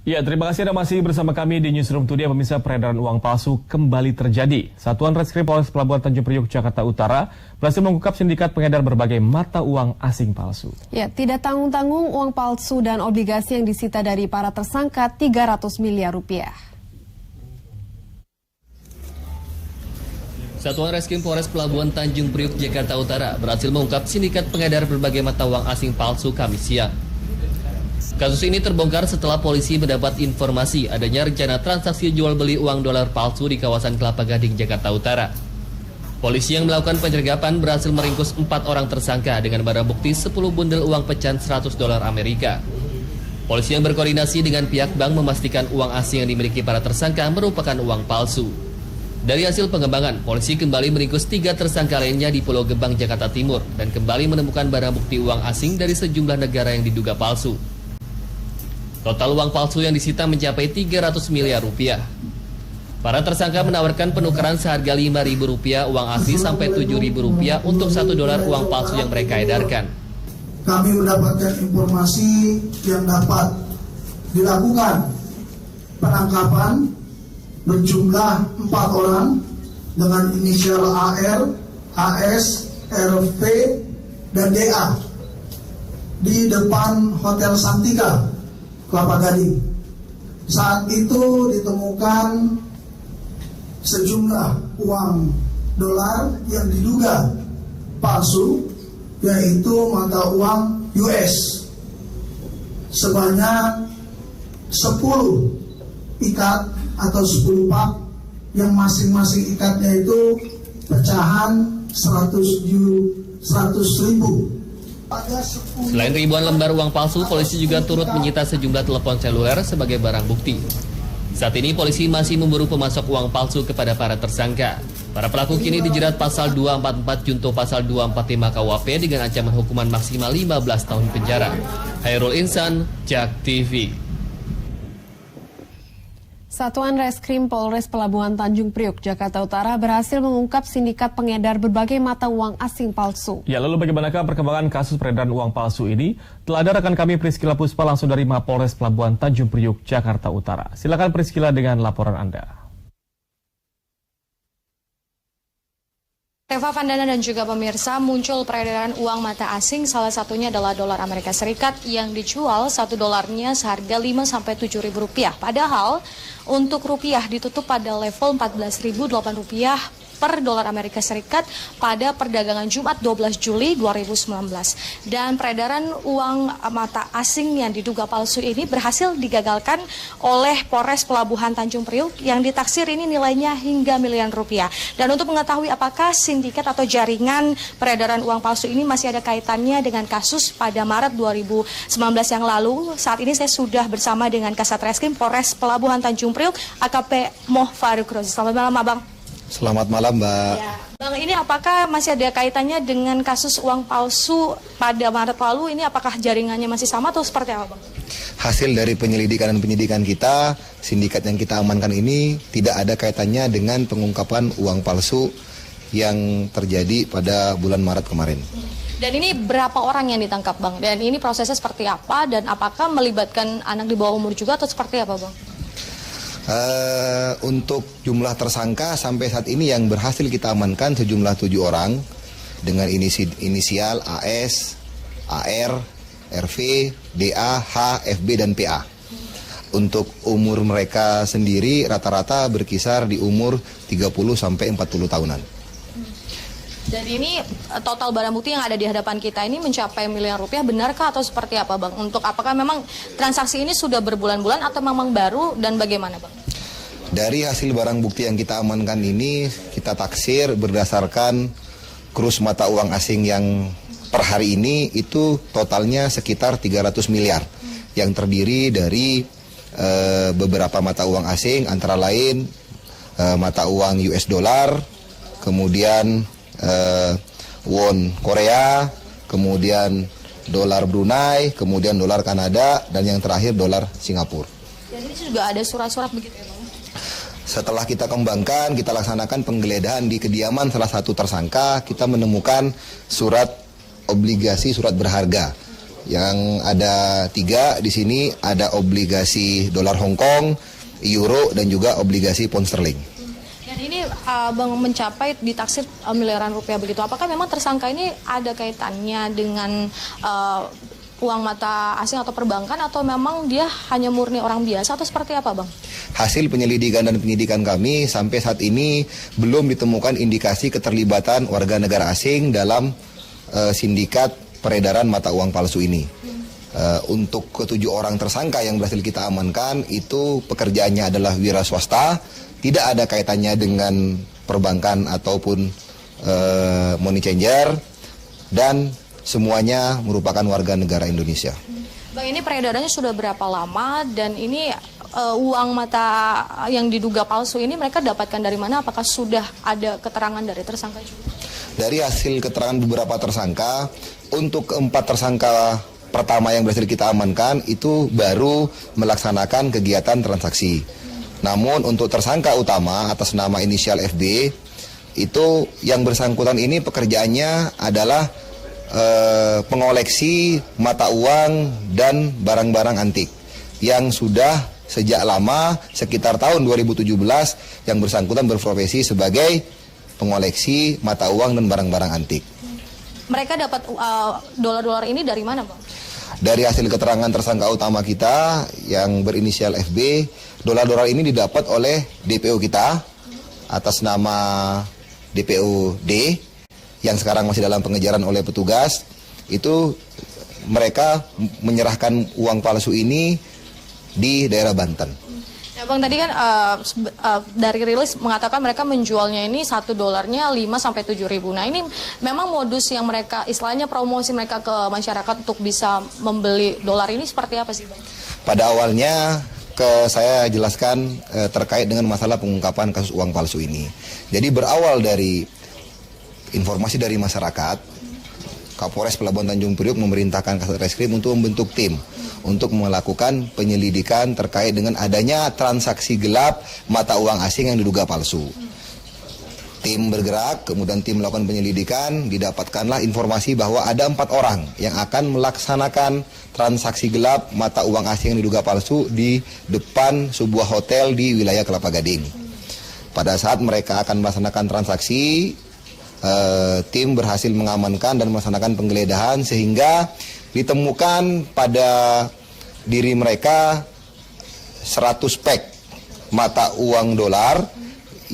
Ya, terima kasih Anda masih bersama kami di Newsroom Today. Pemirsa, peredaran uang palsu kembali terjadi. Satuan Reskrim Polres Pelabuhan Tanjung Priok, Jakarta Utara berhasil mengungkap sindikat pengedar berbagai mata uang asing palsu. Ya, tidak tanggung-tanggung uang palsu dan obligasi yang disita dari para tersangka 300 miliar rupiah. Satuan Reskrim Polres Pelabuhan Tanjung Priok, Jakarta Utara berhasil mengungkap sindikat pengedar berbagai mata uang asing palsu Kamis siang. Kasus ini terbongkar setelah polisi mendapat informasi adanya rencana transaksi jual beli uang dolar palsu di kawasan Kelapa Gading, Jakarta Utara. Polisi yang melakukan penyergapan berhasil meringkus 4 orang tersangka dengan barang bukti 10 bundel uang pecahan $100 Amerika. Polisi yang berkoordinasi dengan pihak bank memastikan uang asing yang dimiliki para tersangka merupakan uang palsu. Dari hasil pengembangan, polisi kembali meringkus 3 tersangka lainnya di Pulau Gebang, Jakarta Timur dan kembali menemukan barang bukti uang asing dari sejumlah negara yang diduga palsu. Total uang palsu yang disita mencapai 300 miliar rupiah. Para tersangka menawarkan penukaran seharga Rp5.000 uang asli sampai Rp7.000 untuk $1 uang palsu yang mereka edarkan. Kami mendapatkan informasi yang dapat dilakukan penangkapan berjumlah 4 orang dengan inisial AR, AS, RP, dan DA di depan Hotel Santika, Kelapa Gading. Saat itu ditemukan sejumlah uang dolar yang diduga palsu, yaitu mata uang US sebanyak 10 ikat atau 10 pak yang masing-masing ikatnya itu pecahan 100.000. Selain ribuan lembar uang palsu, polisi juga turut menyita sejumlah telepon seluler sebagai barang bukti. Saat ini polisi masih memburu pemasok uang palsu kepada para tersangka. Para pelaku kini dijerat pasal 244 junto pasal 245 KUHP dengan ancaman hukuman maksimal 15 tahun penjara. Hairul Insan, JAK TV. Satuan Reskrim Polres Pelabuhan Tanjung Priok, Jakarta Utara berhasil mengungkap sindikat pengedar berbagai mata uang asing palsu. Ya, lalu bagaimanakah perkembangan kasus peredaran uang palsu ini? Telah ada rekan kami Priscila Puspa langsung dari Mapolres Pelabuhan Tanjung Priok, Jakarta Utara. Silakan Priscila dengan laporan Anda. Reva Vandana dan juga pemirsa, muncul peredaran uang mata asing, salah satunya adalah dolar Amerika Serikat yang dijual 1 dolarnya seharga 5-7 ribu rupiah. Padahal untuk rupiah ditutup pada level 14.008 rupiah per dolar Amerika Serikat pada perdagangan Jumat 12 Juli 2019. Dan peredaran uang mata asing yang diduga palsu ini berhasil digagalkan oleh Polres Pelabuhan Tanjung Priok yang ditaksir ini nilainya hingga miliaran rupiah. Dan untuk mengetahui apakah sindikat atau jaringan peredaran uang palsu ini masih ada kaitannya dengan kasus pada Maret 2019 yang lalu, saat ini saya sudah bersama dengan Kasat Reskrim Polres Pelabuhan Tanjung Priok, AKP Moh Faruk Rozi. Selamat malam, Abang. Selamat malam, Mbak. Ya. Bang, ini apakah masih ada kaitannya dengan kasus uang palsu pada Maret lalu? Ini apakah jaringannya masih sama atau seperti apa, Bang? Hasil dari penyelidikan dan penyidikan kita, sindikat yang kita amankan ini tidak ada kaitannya dengan pengungkapan uang palsu yang terjadi pada bulan Maret kemarin. Dan ini berapa orang yang ditangkap, Bang? Dan ini prosesnya seperti apa? Dan apakah melibatkan anak di bawah umur juga atau seperti apa, Bang? Untuk jumlah tersangka sampai saat ini yang berhasil kita amankan sejumlah 7 orang dengan inisial AS, AR, RV, DA, H, FB, dan PA. Untuk umur mereka sendiri rata-rata berkisar di umur 30 sampai 40 tahunan. Dan ini total barang bukti yang ada di hadapan kita ini mencapai miliaran rupiah, benarkah atau seperti apa, Bang? Untuk apakah memang transaksi ini sudah berbulan-bulan atau memang baru dan bagaimana, Bang? Dari hasil barang bukti yang kita amankan ini, kita taksir berdasarkan kurus mata uang asing yang per hari ini itu totalnya sekitar 300 miliar. Yang terdiri dari beberapa mata uang asing, antara lain mata uang US dollar, kemudian won Korea, kemudian dolar Brunei, kemudian dolar Kanada, dan yang terakhir dolar Singapura. Dan ini juga ada surat-surat begitu ya, Bang? Setelah kita kembangkan, kita laksanakan penggeledahan di kediaman salah satu tersangka, kita menemukan surat obligasi, surat berharga Yang ada 3 di sini, ada obligasi dolar Hong Kong, euro, dan juga obligasi pound sterling. Dan ini Bang mencapai ditaksir miliaran rupiah begitu. Apakah memang tersangka ini ada kaitannya dengan uang mata asing atau perbankan, atau memang dia hanya murni orang biasa, atau seperti apa, Bang? Hasil penyelidikan dan penyidikan kami sampai saat ini belum ditemukan indikasi keterlibatan warga negara asing dalam sindikat peredaran mata uang palsu ini. Untuk ke-7 orang tersangka yang berhasil kita amankan, itu pekerjaannya adalah wira swasta, tidak ada kaitannya dengan perbankan ataupun money changer, dan semuanya merupakan warga negara Indonesia. Bang, ini peredarannya sudah berapa lama, dan ini uang mata yang diduga palsu ini mereka dapatkan dari mana? Apakah sudah ada keterangan dari tersangka juga? Dari hasil keterangan beberapa tersangka, untuk keempat tersangka pertama yang berhasil kita amankan itu baru melaksanakan kegiatan transaksi. Namun untuk tersangka utama atas nama inisial FB, itu yang bersangkutan ini pekerjaannya adalah pengoleksi mata uang dan barang-barang antik yang sudah sejak lama, sekitar tahun 2017, yang bersangkutan berprofesi sebagai pengoleksi mata uang dan barang-barang antik. Mereka dapat dolar-dolar ini dari mana, Bang? Dari hasil keterangan tersangka utama kita yang berinisial FB, dolar-dolar ini didapat oleh DPO kita atas nama DPO D yang sekarang masih dalam pengejaran oleh petugas. Itu mereka menyerahkan uang palsu ini di daerah Banten. Ya, Bang, tadi kan dari rilis mengatakan mereka menjualnya ini $1 5 sampai 7.000. Nah, ini memang modus yang mereka, istilahnya promosi mereka ke masyarakat untuk bisa membeli dolar ini seperti apa sih, Bang? Pada awalnya saya jelaskan terkait dengan masalah pengungkapan kasus uang palsu ini. Jadi berawal dari informasi dari masyarakat, Kapolres Pelabuhan Tanjung Priok memerintahkan Kasat Reskrim untuk membentuk tim untuk melakukan penyelidikan terkait dengan adanya transaksi gelap mata uang asing yang diduga palsu. Tim bergerak, kemudian tim melakukan penyelidikan, didapatkanlah informasi bahwa ada 4 orang yang akan melaksanakan transaksi gelap mata uang asing yang diduga palsu di depan sebuah hotel di wilayah Kelapa Gading. Pada saat mereka akan melaksanakan transaksi, tim berhasil mengamankan dan melaksanakan penggeledahan sehingga ditemukan pada diri mereka 100 pack mata uang dolar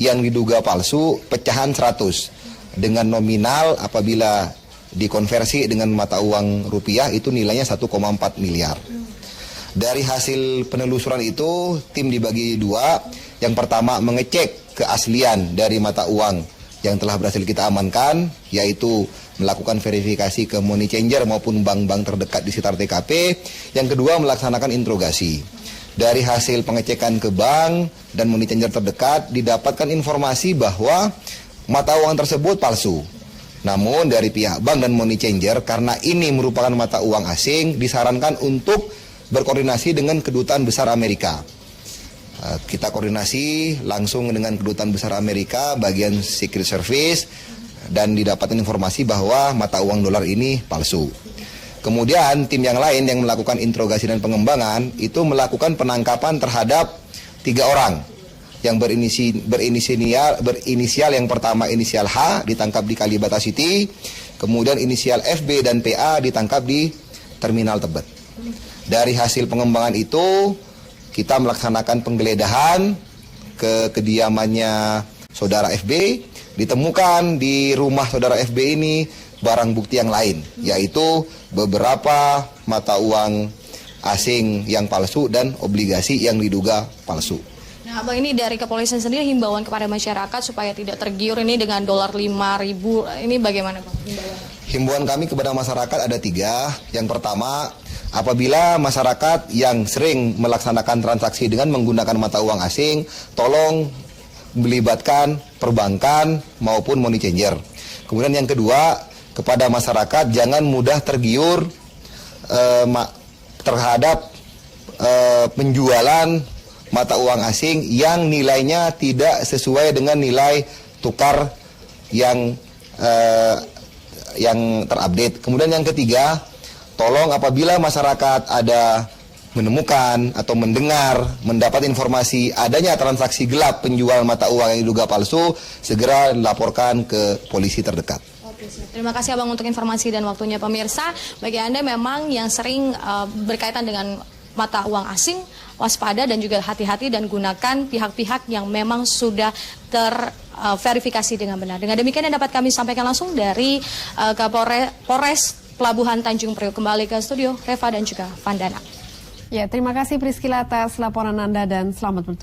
yang diduga palsu pecahan 100 dengan nominal apabila dikonversi dengan mata uang rupiah itu nilainya 1,4 miliar. Dari hasil penelusuran itu tim dibagi 2. Yang pertama mengecek keaslian dari mata uang yang telah berhasil kita amankan, yaitu melakukan verifikasi ke money changer maupun bank-bank terdekat di sekitar TKP. Yang kedua melaksanakan interogasi. Dari hasil pengecekan ke bank dan money changer terdekat didapatkan informasi bahwa mata uang tersebut palsu. Namun dari pihak bank dan money changer, karena ini merupakan mata uang asing, disarankan untuk berkoordinasi dengan Kedutaan Besar Amerika. Kita koordinasi langsung dengan Kedutaan Besar Amerika, bagian Secret Service, dan didapatkan informasi bahwa mata uang dolar ini palsu. Kemudian tim yang lain yang melakukan interogasi dan pengembangan itu melakukan penangkapan terhadap 3 orang yang berinisial yang pertama inisial H ditangkap di Kalibata City, kemudian inisial FB dan PA ditangkap di Terminal Tebet. Dari hasil pengembangan itu kita melaksanakan penggeledahan ke kediamannya saudara FB. Ditemukan di rumah saudara FB ini barang bukti yang lain, yaitu beberapa mata uang asing yang palsu dan obligasi yang diduga palsu. Nah, Bang, ini dari kepolisian sendiri himbauan kepada masyarakat supaya tidak tergiur ini dengan dolar 5.000, ini bagaimana, Bang? Himbauan kami kepada masyarakat ada 3. Yang pertama, apabila masyarakat yang sering melaksanakan transaksi dengan menggunakan mata uang asing, tolong melibatkan perbankan maupun money changer. Kemudian yang kedua, kepada masyarakat jangan mudah tergiur terhadap penjualan mata uang asing yang nilainya tidak sesuai dengan nilai tukar yang terupdate. Kemudian yang ketiga, tolong apabila masyarakat ada menemukan atau mendapat informasi adanya transaksi gelap penjual mata uang yang diduga palsu, segera laporkan ke polisi terdekat. Terima kasih Abang untuk informasi dan waktunya pemirsa. Bagi Anda memang yang sering berkaitan dengan mata uang asing, waspada dan juga hati-hati dan gunakan pihak-pihak yang memang sudah terverifikasi dengan benar. Dengan demikian yang dapat kami sampaikan langsung dari Polres Pelabuhan Tanjung Priok. Kembali ke studio, Reva dan juga Vandana. Ya, terima kasih Priscila atas laporan Anda dan selamat bertugas.